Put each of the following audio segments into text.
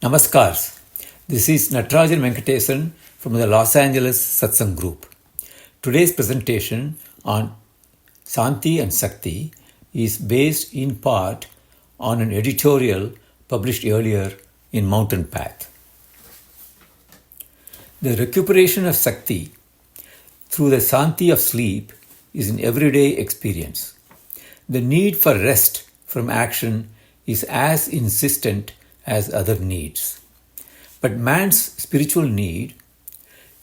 Namaskars. This is Natarajan Venkatesan from the Los Angeles Satsang group. Today's presentation on Santi and Sakti is based in part on an editorial published earlier in Mountain Path. The recuperation of Sakti through the Santi of sleep is an everyday experience. The need for rest from action is as insistent as other needs. But man's spiritual need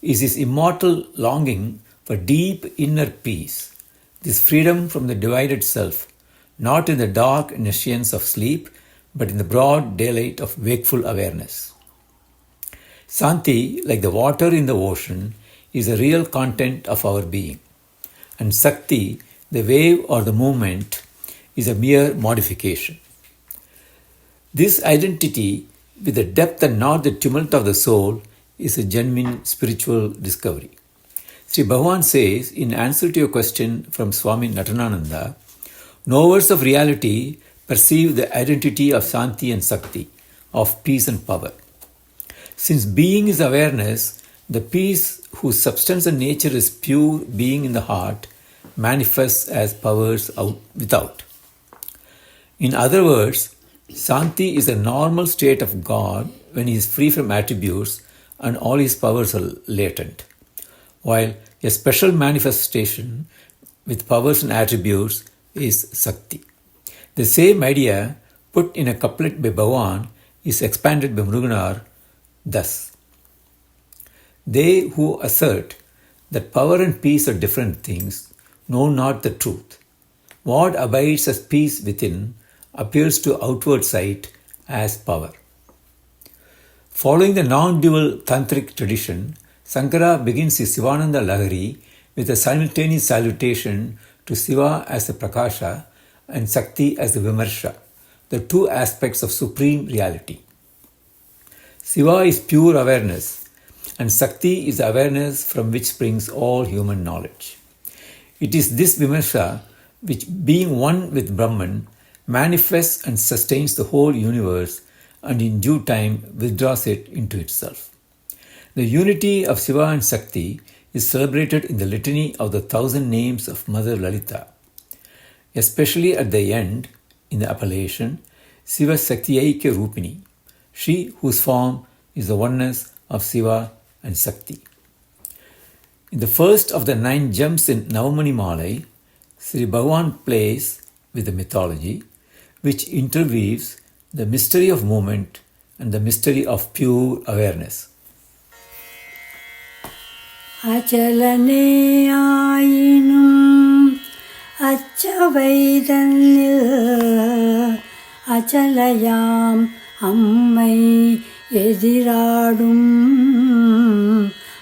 is his immortal longing for deep inner peace, this freedom from the divided self, not in the dark nescience of sleep, but in the broad daylight of wakeful awareness. Santi, like the water in the ocean, is the real content of our being, and Sakti, the wave or the movement, is a mere modification. This identity, with the depth and not the tumult of the soul, is a genuine spiritual discovery. Sri Bhagavan says, in answer to your question from Swami Narayanananda, knowers of reality perceive the identity of Santi and Sakti, of peace and power. Since being is awareness, the peace whose substance and nature is pure being in the heart manifests as powers without. In other words, Santi is a normal state of God when he is free from attributes and all his powers are latent, while a special manifestation with powers and attributes is Sakti. The same idea put in a couplet by Bhagavan is expanded by Muruganar thus. They who assert that power and peace are different things know not the truth. What abides as peace within appears to outward sight as power. Following the non-dual tantric tradition, Sankara begins his Sivananda Lahari with a simultaneous salutation to Siva as the Prakasha and Sakti as the Vimarsha, the two aspects of supreme reality. Siva is pure awareness, and Sakti is awareness from which springs all human knowledge. It is this Vimarsha which, being one with Brahman, manifests and sustains the whole universe and in due time withdraws it into itself. The unity of Siva and Sakti is celebrated in the litany of the 1,000 names of Mother Lalita, especially at the end in the appellation Siva Saktiyaikya Rupini, she whose form is the oneness of Siva and Sakti. In the first of the 9 gems in Navamani Malai, Sri Bhagavan plays with the mythology, which interweaves the mystery of movement and the mystery of pure awareness. Achalane ayinum achavaidanil achalayam ammai ediradum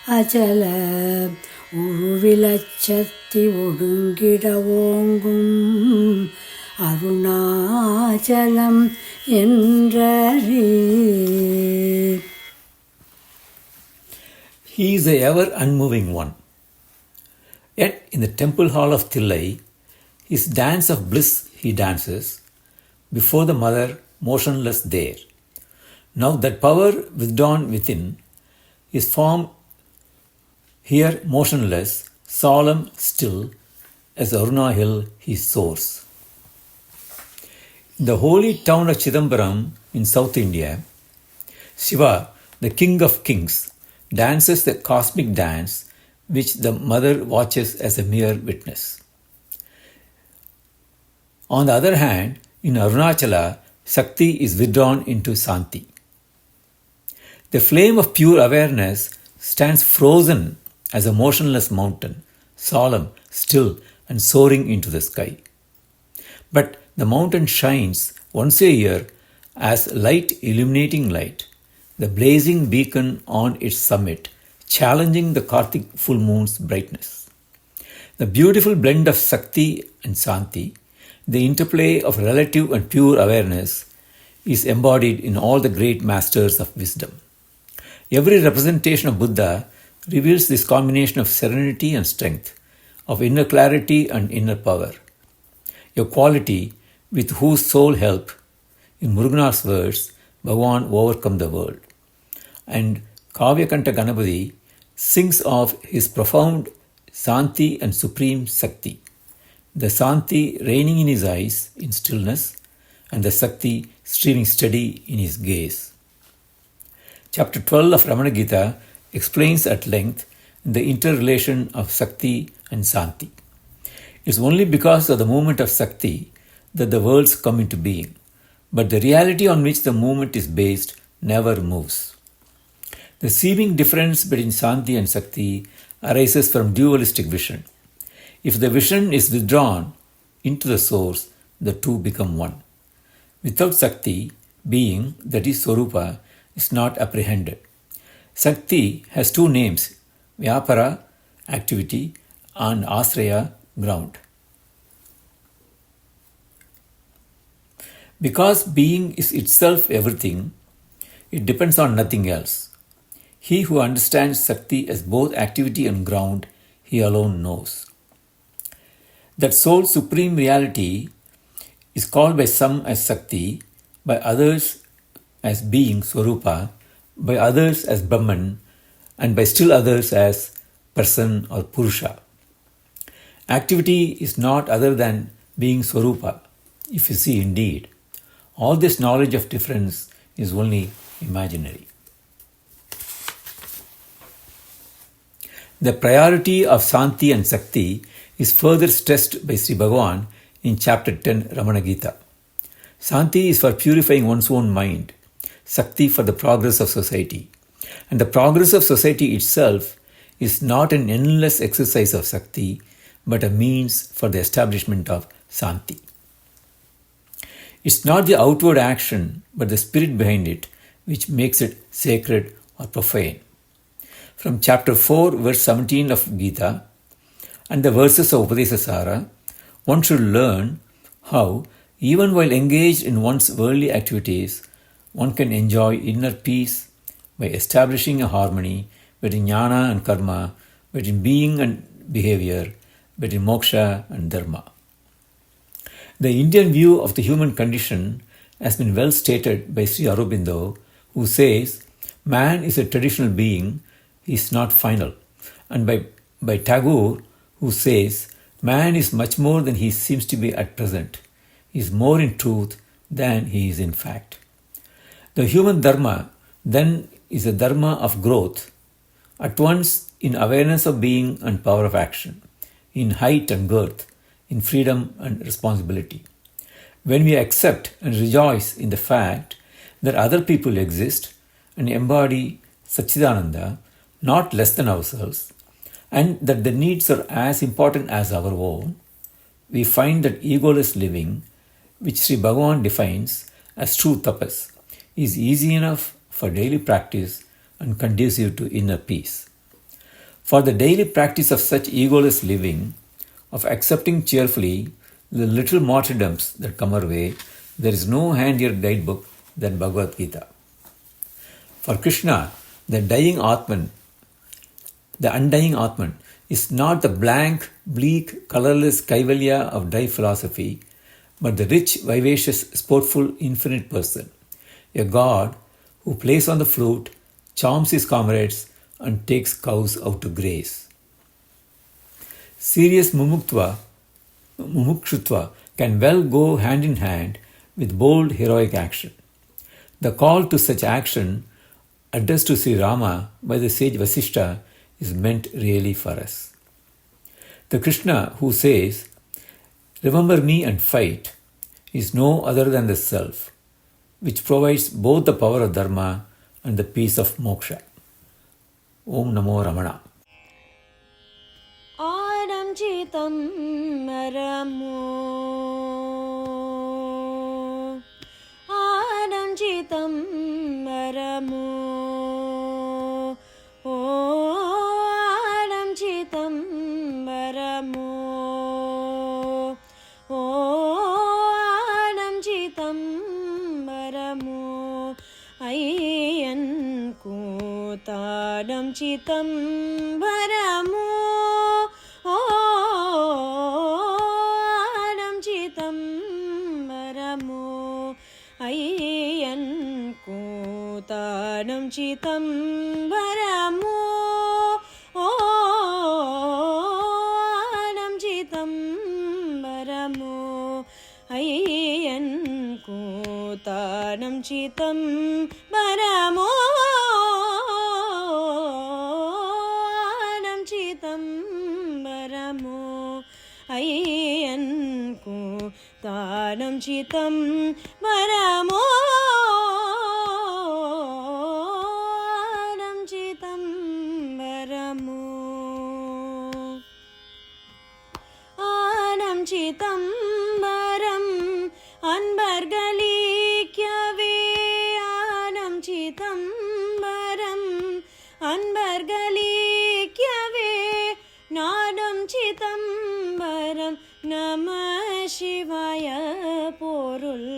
achala uruvilachatti odungida oongum Arunachalam Endrari. He is the ever unmoving one. Yet in the temple hall of Thillai, his dance of bliss he dances, before the mother motionless there. Now that power withdrawn within, his form here motionless, solemn, still, as Aruna hill he soars. In the holy town of Chidambaram in South India, Shiva, the king of kings, dances the cosmic dance which the mother watches as a mere witness. On the other hand, in Arunachala, Sakti is withdrawn into Santi. The flame of pure awareness stands frozen as a motionless mountain, solemn, still, and soaring into the sky. But the mountain shines once a year as light illuminating light, the blazing beacon on its summit, challenging the Kartik full moon's brightness. The beautiful blend of Sakti and Santi, the interplay of relative and pure awareness, is embodied in all the great masters of wisdom. Every representation of Buddha reveals this combination of serenity and strength, of inner clarity and inner power, a quality with whose sole help, in Muruganar's words, Bhagavan overcome the world. And Kavyakanta Ganapati sings of his profound Santi and supreme Sakti. The Santi reigning in his eyes in stillness, and the Sakti streaming steady in his gaze. Chapter 12 of Ramana Gita explains at length the interrelation of Sakti and Santi. It is only because of the movement of Sakti that the worlds come into being, but the reality on which the movement is based never moves. The seeming difference between Santi and Sakti arises from dualistic vision. If the vision is withdrawn into the source, the two become one. Without Sakti, being, that is Swarupa, is not apprehended. Sakti has two names, Vyapara, activity, and Asraya, ground. Because being is itself everything, it depends on nothing else. He who understands Sakti as both activity and ground, he alone knows. That sole supreme reality is called by some as Sakti, by others as being Swarupa, by others as Brahman, and by still others as person or Purusha. Activity is not other than being Swarupa, if you see indeed. All this knowledge of difference is only imaginary. The priority of Santi and Sakti is further stressed by Sri Bhagavan in chapter 10 Ramana Gita. Santi is for purifying one's own mind, Sakti for the progress of society. And the progress of society itself is not an endless exercise of Sakti, but a means for the establishment of Santi. It's not the outward action, but the spirit behind it, which makes it sacred or profane. From chapter 4, verse 17 of Gita, and the verses of Upadesasara, one should learn how, even while engaged in one's worldly activities, one can enjoy inner peace by establishing a harmony between jnana and karma, between being and behavior, between moksha and dharma. The Indian view of the human condition has been well stated by Sri Aurobindo, who says, man is a traditional being, he is not final, and by Tagore, who says, man is much more than he seems to be at present. He is more in truth than he is in fact. The human dharma then is a dharma of growth, at once in awareness of being and power of action, in height and girth, in freedom and responsibility. When we accept and rejoice in the fact that other people exist and embody Satchidananda, not less than ourselves, and that their needs are as important as our own, we find that egoless living, which Sri Bhagavan defines as true tapas, is easy enough for daily practice and conducive to inner peace. For the daily practice of such egoless living, of accepting cheerfully the little martyrdoms that come our way, there is no handier guidebook than Bhagavad Gita. For Krishna, the undying Atman is not the blank, bleak, colorless Kaivalya of dry philosophy, but the rich, vivacious, sportful, infinite person, a God who plays on the flute, charms his comrades, and takes cows out to graze. Serious mumukshutva can well go hand in hand with bold heroic action. The call to such action addressed to Sri Rama by the sage Vasishtha is meant really for us. The Krishna who says, "Remember me and fight," is no other than the Self, which provides both the power of Dharma and the peace of Moksha. Om Namo Ramana. Aramjitam Ramo Aramjitam Ramo Aramjitam Ramo Aramjitam Ramo Ayyan Kutaramjitam Ramo Ayyan चिदम्बरमो आनं चिदम्बरमो अय्यन्कु तानं चिदम्बरमो आनं चिदम्बरमो अय्यन्कु तानं चिदम्बरमो आनं चिदम्बरमो आनं चिदम्बरम् அன்பர்களிக்கவே ஆனம் சிதம்பரம் அன்பர்களிக்கவே நாடும் சிதம்பரம் நம சிவாய பொருள்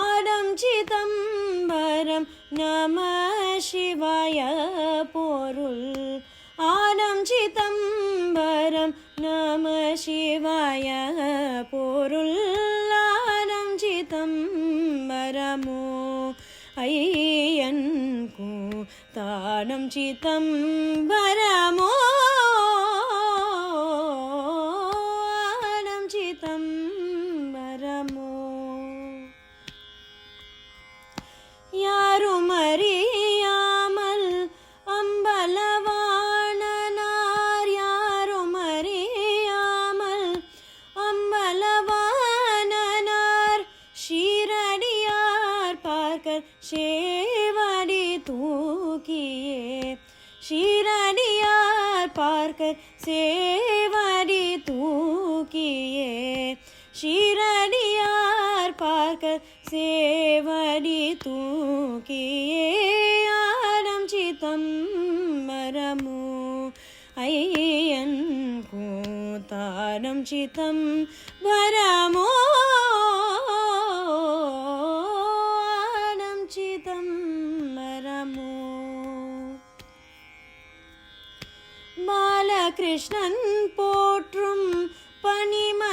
ஆடம் சிதம்பரம் நம சிவாய பொருள் ஆடம் சிதம்பரம் நம சிவாய பொருள் ஆடம் சிதம்பரமோ ஐயன்கு தானம் சிதம்பரமோ ஆடம் சிதம்பரமோ யாரும் அறியாமல் அம்பலவாணனார் யாரும் அறியாமல் அம்பலவாணனார் ஷீரடியார் பார்க்க சேவடி தூக்கியே ஷீரடியார் பார்க்க சேவடி தூக்கியே ஷீரடியார் பார்க்க சேவடி தூக்கியே ஆடம் சிதம்பரமோ ஐயன்கு தானம் சிதம்பரமோ ஆடம் சிதம்பரமோ பாலகிருஷ்ணன் போற்றும் பனிமதீஷடையினார்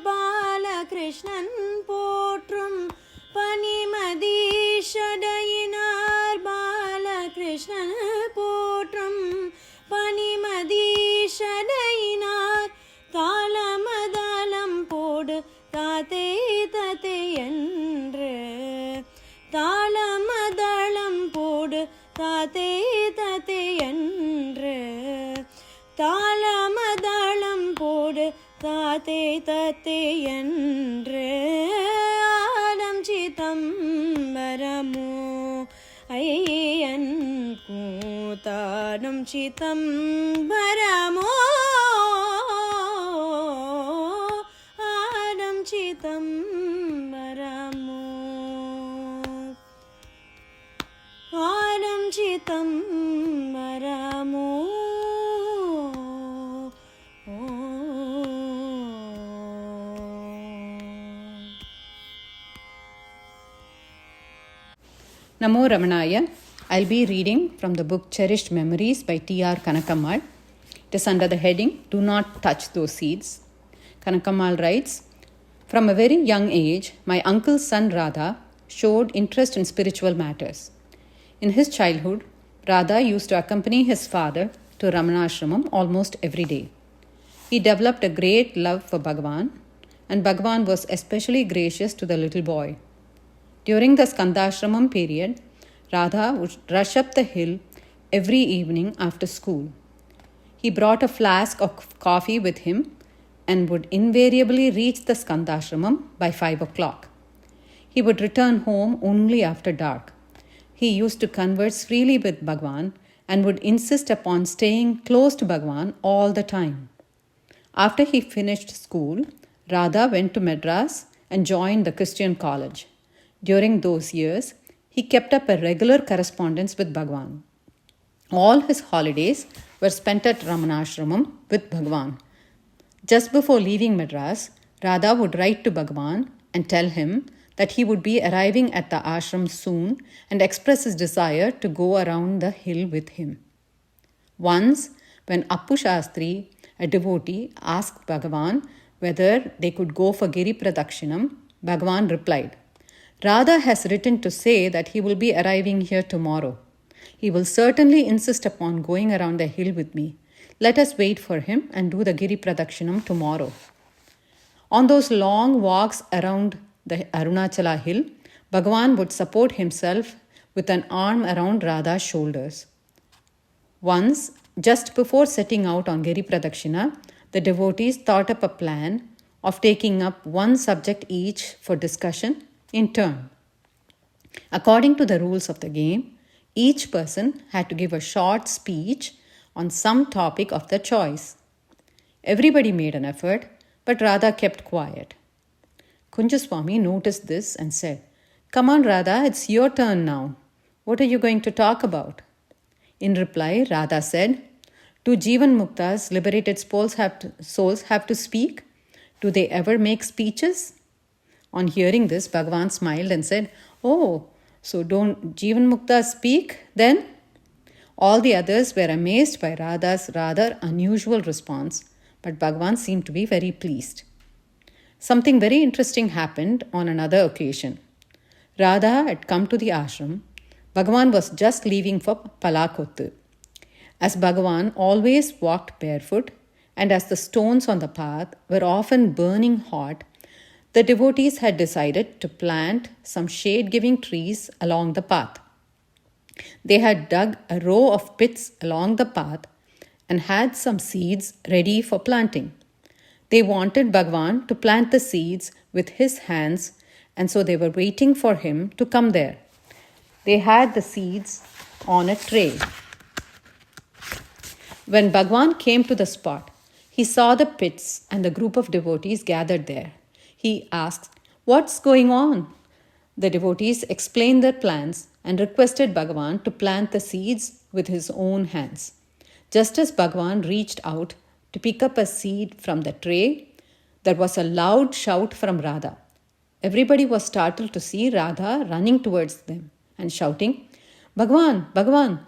பாலகிருஷ்ணன் போற்றும் பனிமதீஷடையினார் பாலகிருஷ்ணன் போற்றும் பனிமதீஷடையினார் தாளமதளம் போடு தாத்தே தத்தே என்று தாளமதளம் போடு தாத்தே தத்தே என்று தாளமதளம் போடு தாத்தே தத்தே என்று ஆடம் சிதம்பரமோ ஐயன்கு தானம் சிதம்பரமோ ஆடம் சிதம்பரமோ ஆடம் சிதம்பரமோ Namo Ramanaya. I'll be reading from the book Cherished Memories by T.R. Kanakamal. It is under the heading, Do Not Touch Those Seeds. Kanakamal writes, From a very young age, my uncle's son Radha showed interest in spiritual matters. In his childhood, Radha used to accompany his father to Ramanashramam almost every day. He developed a great love for Bhagavan, and Bhagavan was especially gracious to the little boy. During the Skandashramam period, Radha would rush up the hill every evening after school. He brought a flask of coffee with him and would invariably reach the Skandashramam by 5 o'clock. He would return home only after dark. He used to converse freely with Bhagavan and would insist upon staying close to Bhagavan all the time. After he finished school, Radha went to Madras and joined the Christian college. During those years, he kept up a regular correspondence with Bhagavan. All his holidays were spent at Ramanashramam with Bhagavan. Just before leaving Madras, Radha would write to Bhagavan and tell him that he would be arriving at the ashram soon and express his desire to go around the hill with him. Once, when Appu Shastri, a devotee, asked Bhagavan whether they could go for Giri Pradakshinam, Bhagavan replied, Radha has written to say that he will be arriving here tomorrow. He will certainly insist upon going around the hill with me. Let us wait for him and do the Giri Pradakshinam tomorrow. On those long walks around the Arunachala hill, Bhagavan would support himself with an arm around Radha's shoulders. Once, just before setting out on Giri Pradakshina, the devotees thought up a plan of taking up one subject each for discussion in turn. According to the rules of the game, each person had to give a short speech on some topic of their choice. Everybody made an effort, but Radha kept quiet. Kunjaswami noticed this and said, "Come on, Radha, it's your turn now. What are you going to talk about?" In reply, Radha said, "Do Jivan Muktas, liberated souls have to speak? Do they ever make speeches?" On hearing this, Bhagavan smiled and said, "Oh, so don't Jivan Muktas speak then?" All the others were amazed by Radha's rather unusual response, but Bhagavan seemed to be very pleased. Something very interesting happened on another occasion. Radha had come to the ashram. Bhagavan was just leaving for Palakottu. As Bhagavan always walked barefoot, and as the stones on the path were often burning hot, the devotees had decided to plant some shade-giving trees along the path. They had dug a row of pits along the path and had some seeds ready for planting. They wanted Bhagavan to plant the seeds with his hands, and so they were waiting for him to come there. They had the seeds on a tray. When Bhagavan came to the spot, he saw the pits and the group of devotees gathered there. He asked, "What's going on?" The devotees explained their plans and requested Bhagavan to plant the seeds with his own hands. Just as Bhagavan reached out to pick up a seed from the tray, there was a loud shout from Radha. Everybody was startled to see Radha running towards them and shouting, "Bhagavan, Bhagavan,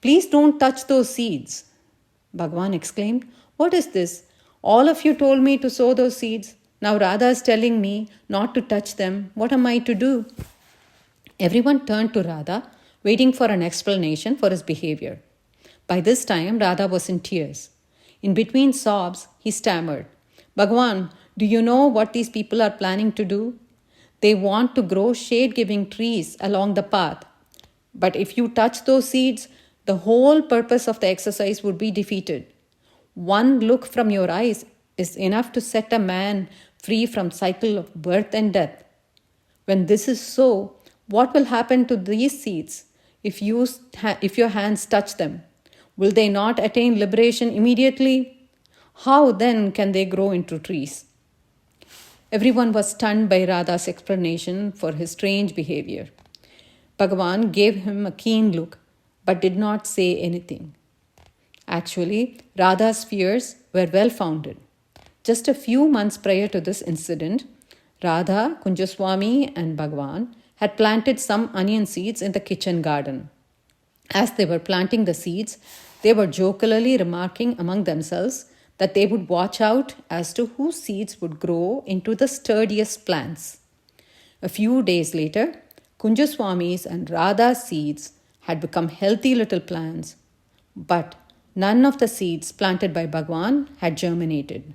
please don't touch those seeds." Bhagavan exclaimed, "What is this? All of you told me to sow those seeds. Now Radha is telling me not to touch them. What am I to do?" Everyone turned to Radha, waiting for an explanation for his behavior. By this time, Radha was in tears. In between sobs, he stammered, "Bhagavan, do you know what these people are planning to do? They want to grow shade-giving trees along the path. But if you touch those seeds, the whole purpose of the exercise would be defeated. One look from your eyes is enough to set a man free from cycle of birth and death. When this is so, what will happen to these seeds if your hands touch them? Will they not attain liberation immediately? How then can they grow into trees?" Everyone was stunned by Radha's explanation for his strange behavior. Bhagavan gave him a keen look, but did not say anything. Actually, Radha's fears were well founded. Just a few months prior to this incident, Radha, Kunjaswami, and Bhagavan had planted some onion seeds in the kitchen garden. As they were planting the seeds, they were jokingly remarking among themselves that they would watch out as to whose seeds would grow into the sturdiest plants. A few days later, Kunjaswami's and Radha's seeds had become healthy little plants, but none of the seeds planted by Bhagavan had germinated.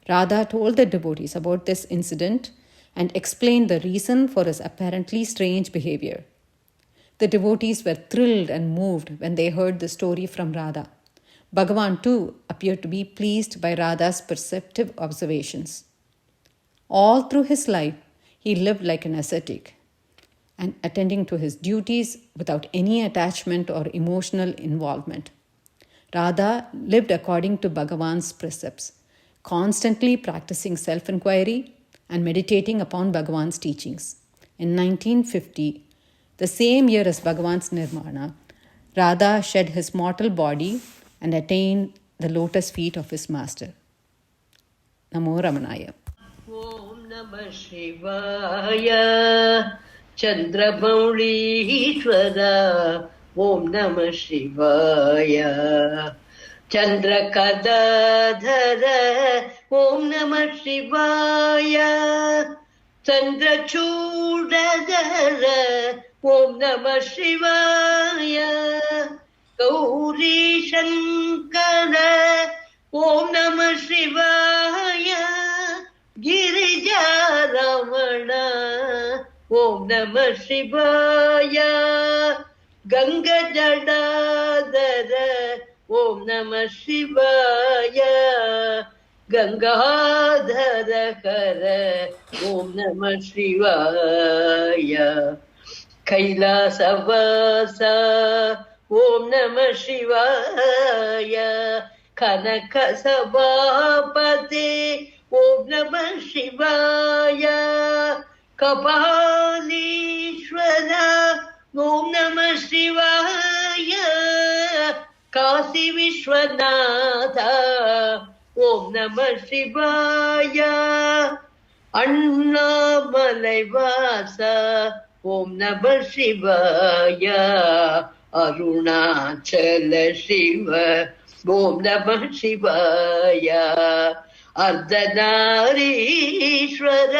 Radha told the devotees about this incident and explained the reason for his apparently strange behavior. The devotees were thrilled and moved when they heard the story from Radha. Bhagavan too appeared to be pleased by Radha's perceptive observations. All through his life, he lived like an ascetic and attending to his duties without any attachment or emotional involvement. Radha lived according to Bhagavan's precepts, constantly practicing self-inquiry and meditating upon Bhagavan's teachings. In 1950, the same year as Bhagavan's Nirvana, Radha shed his mortal body and attained the lotus feet of his master. Namo Ramanaya. Om Namah Shivaya Chandrabaulishwara Om Namah Shivaya Chandrakadadhara Om Namah Shivaya चन्द्रचूडधर ॐ नमः शिवाय गौरीशङ्कर ॐ नमः शिवाय गिरिजारमण ॐ नमः शिवाय गङ्गजटाधर ॐ नमः शिवाय गङ्गाधर कर ॐ नमः शिवाय कैलासवास ॐ नमः शिवाय कनकसभापते ॐ नमः शिवाय कपालीश्वर ॐ नमः शिवाय काशी विश्वनाथ ॐ नमः शिवाय अण्णामलैवास ॐ नमः शिवाय अरुणाचल शिव ॐ नमः शिवाय अर्धनारीश्वर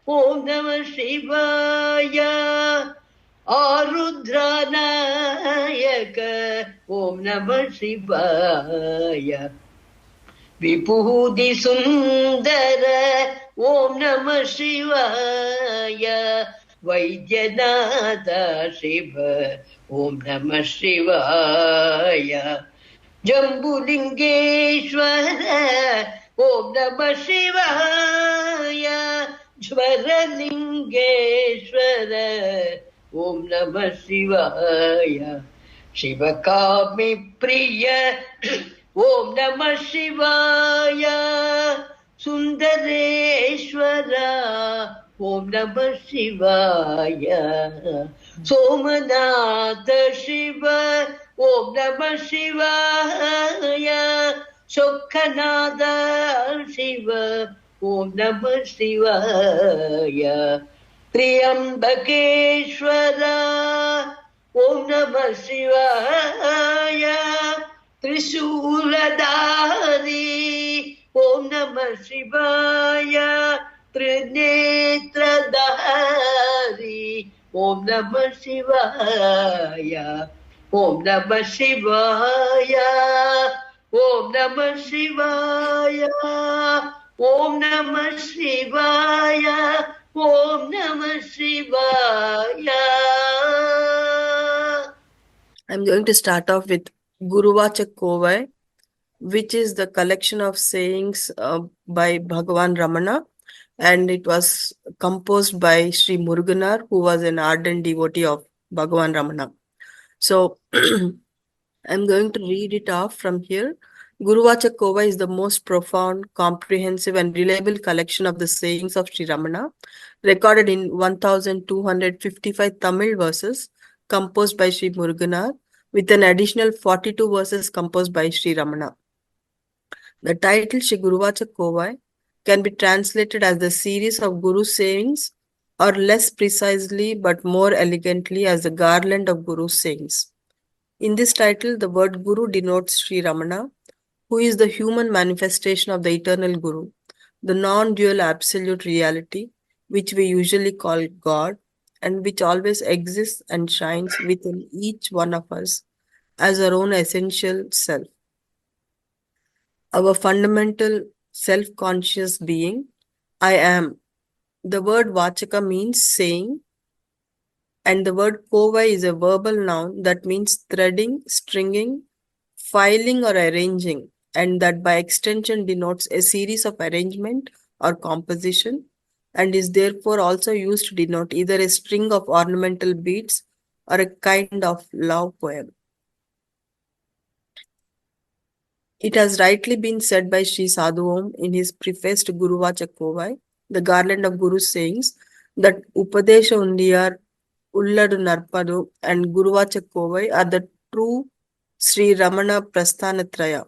ॐ नमः शिवाय आरुद्रनायक ॐ नमः शिवाय विभूति सुंदर ॐ नमः शिवाय वैद्यनाथ शिव ॐ नमः शिवाय जम्बुलिंगेश्वर ॐ नमः शिवाय ज्वरलिंगेश्वर ॐ नमः शिवाय शिवकामि प्रिय ॐ नमः शिवाय सुंदरेश्वर ॐ नमः शिवाय सोमनाथ शिव ॐ नमः शिवाय शोकनाथ शिव ॐ नमः शिवाय त्र्यंबकेश्वर ॐ नमः शिवाय त्रिशूलधारी ॐ नमः शिवाय त्रिनेत्रधारी ॐ नमः शिवाय ॐ नमः शिवाय ॐ नमः शिवाय ॐ नमः शिवाय ॐ नमः शिवाय. I'm going to start off with Guruvacha Kovai, which is the collection of sayings by Bhagavan Ramana, and it was composed by Sri Muruganar, who was an ardent devotee of Bhagavan Ramana. So I'm going to read it off from here. Guruvacha Kovai is the most profound, comprehensive, and reliable collection of the sayings of Sri Ramana, recorded in 1255 Tamil verses composed by Sri Muruganar, with an additional 42 verses composed by Sri Ramana. The title Sri Guruvacha Kovai can be translated as the series of Guru sayings, or less precisely but more elegantly as the garland of Guru sayings. In this title, the word Guru denotes Sri Ramana, who is the human manifestation of the eternal Guru, the non-dual absolute reality, which we usually call God, and which always exists and shines within each one of us as our own essential self. Our fundamental self-conscious being, I am. The word Vachaka means saying, and the word Kovai is a verbal noun that means threading, stringing, filing, or arranging, and that by extension denotes a series of arrangement or composition, and is therefore also used to denote either a string of ornamental beads or a kind of love poem. It has rightly been said by Sri Sadhu Om in his preface to Guruvacha Kovai, the garland of Guru's sayings, that Upadesha Undiyar, Ulladu Narpadu, and Guruvacha Kovai are the true Sri Ramana Prasthanatraya,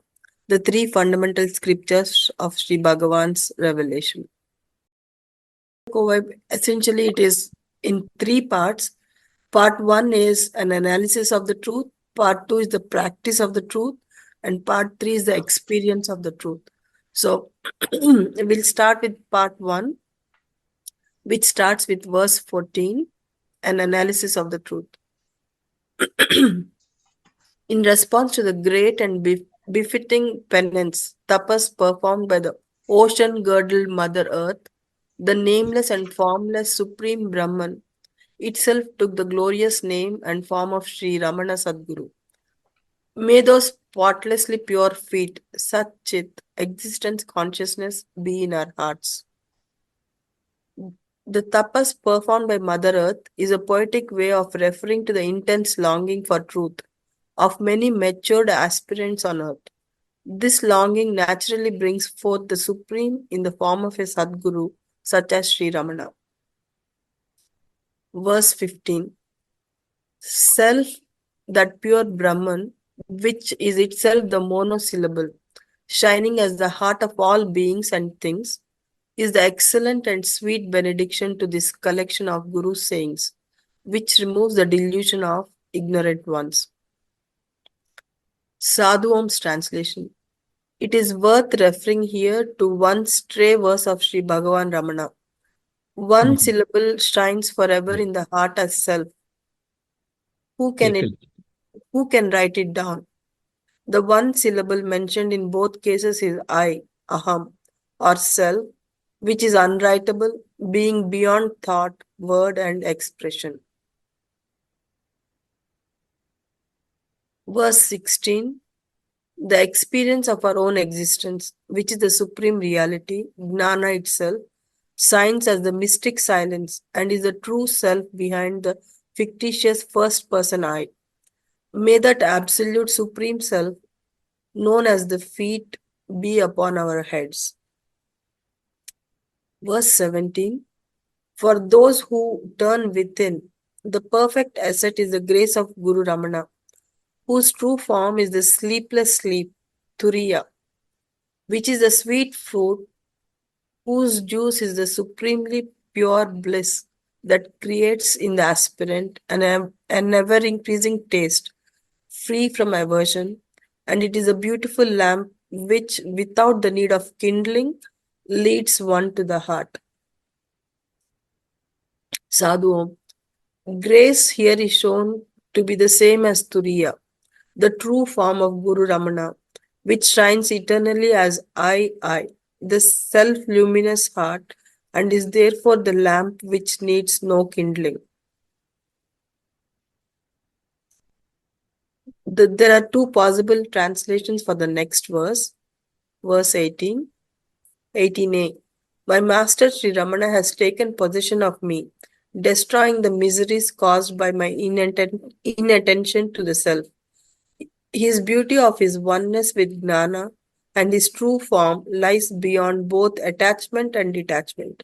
the three fundamental scriptures of Sri Bhagavan's revelation. Essentially, it is in three parts. Part 1 is an analysis of the truth, part 2 is the practice of the truth, and part 3 is the experience of the truth. So we'll start with part 1. which starts with verse 14, an analysis of the truth. In response to the great and befitting penance, tapas performed by the ocean-girdled Mother Earth, the nameless and formless Supreme Brahman itself took the glorious name and form of Sri Ramana Sadguru. May those spotlessly pure feet, Sat Chit, existence consciousness, be in our hearts. The tapas performed by Mother Earth is a poetic way of referring to the intense longing for truth of many matured aspirants on earth. This longing naturally brings forth the Supreme in the form of a Sadguru, such as Sri Ramana. Verse 15. Self, that pure Brahman, which is itself the monosyllable, shining as the heart of all beings and things, is the excellent and sweet benediction to this collection of Guru's sayings, which removes the delusion of ignorant ones. Sadhu Om's translation. It is worth referring here to one stray verse of Sri Bhagavan Ramana. One syllable shines forever in the heart as self. Who can write it down? The one syllable mentioned in both cases is I, aham, or self, which is unwritable, being beyond thought, word, and expression. Verse 16. The experience of our own existence, which is the supreme reality, Gnana itself, shines as the mystic silence and is the true self behind the fictitious first person I. May that absolute supreme self, known as the feet, be upon our heads. Verse 17. For those who turn within, the perfect asset is the grace of Guru Ramana, whose true form is the sleepless sleep, Turiya, which is the sweet fruit, whose juice is the supremely pure bliss that creates in the aspirant an ever-increasing taste, free from aversion, and it is a beautiful lamp which, without the need of kindling, leads one to the heart. Sadhu Om. Grace here is shown to be the same as Turiya, the true form of Guru Ramana, which shines eternally as I, the self-luminous heart, and is therefore the lamp which needs no kindling. There are two possible translations for the next verse. Verse 18, 18a. My master Sri Ramana has taken possession of me, destroying the miseries caused by my inattention to the self. His beauty of his oneness with Gnana and his true form lies beyond both attachment and detachment.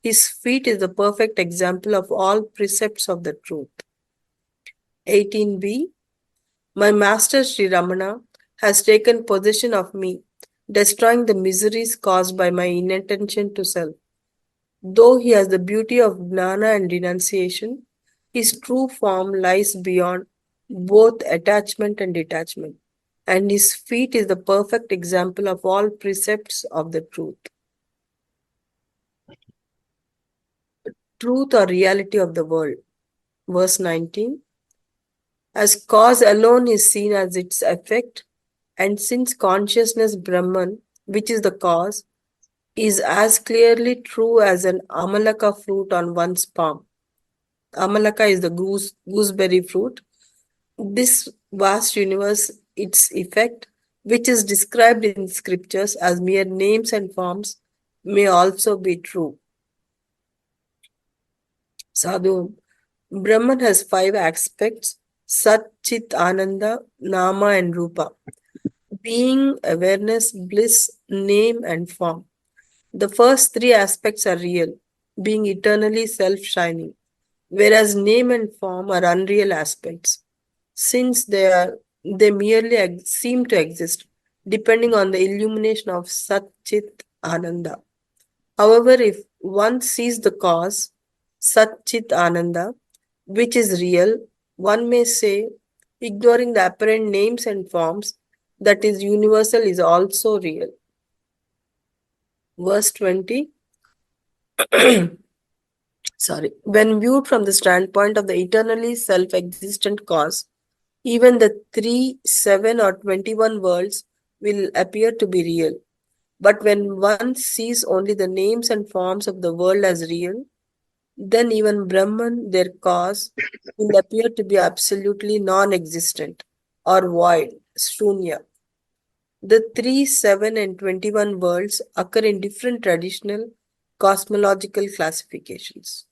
His feet is the perfect example of all precepts of the truth. 18b. My master Sri Ramana has taken possession of me, destroying the miseries caused by my inattention to self. Though he has the beauty of Gnana and renunciation, his true form lies beyond both attachment and detachment, and his feet is the perfect example of all precepts of the truth. Truth or reality of the world. Verse 19. As cause alone is seen as its effect, and since consciousness Brahman, which is the cause, is as clearly true as an amalaka fruit on one's palm. Amalaka is the gooseberry fruit. This vast universe, its effect, which is described in scriptures as mere names and forms, may also be true. Sadhu, Brahman has 5 aspects: Sat, Chit, Ananda, Nama, and Rupa. Being, awareness, bliss, name, and form. The first 3 aspects are real, being eternally self-shining, whereas name and form are unreal aspects, since they merely seem to exist, depending on the illumination of Sat Chit Ananda. However, if one sees the cause, Sat Chit Ananda, which is real, one may say, ignoring the apparent names and forms, that is universal is also real. Verse 20. When viewed from the standpoint of the eternally self-existent cause, even the 3, 7, or 21 worlds will appear to be real. But when one sees only the names and forms of the world as real, then even Brahman, their cause, will appear to be absolutely non-existent or void, shunya. The 3, 7, and 21 worlds occur in different traditional cosmological classifications.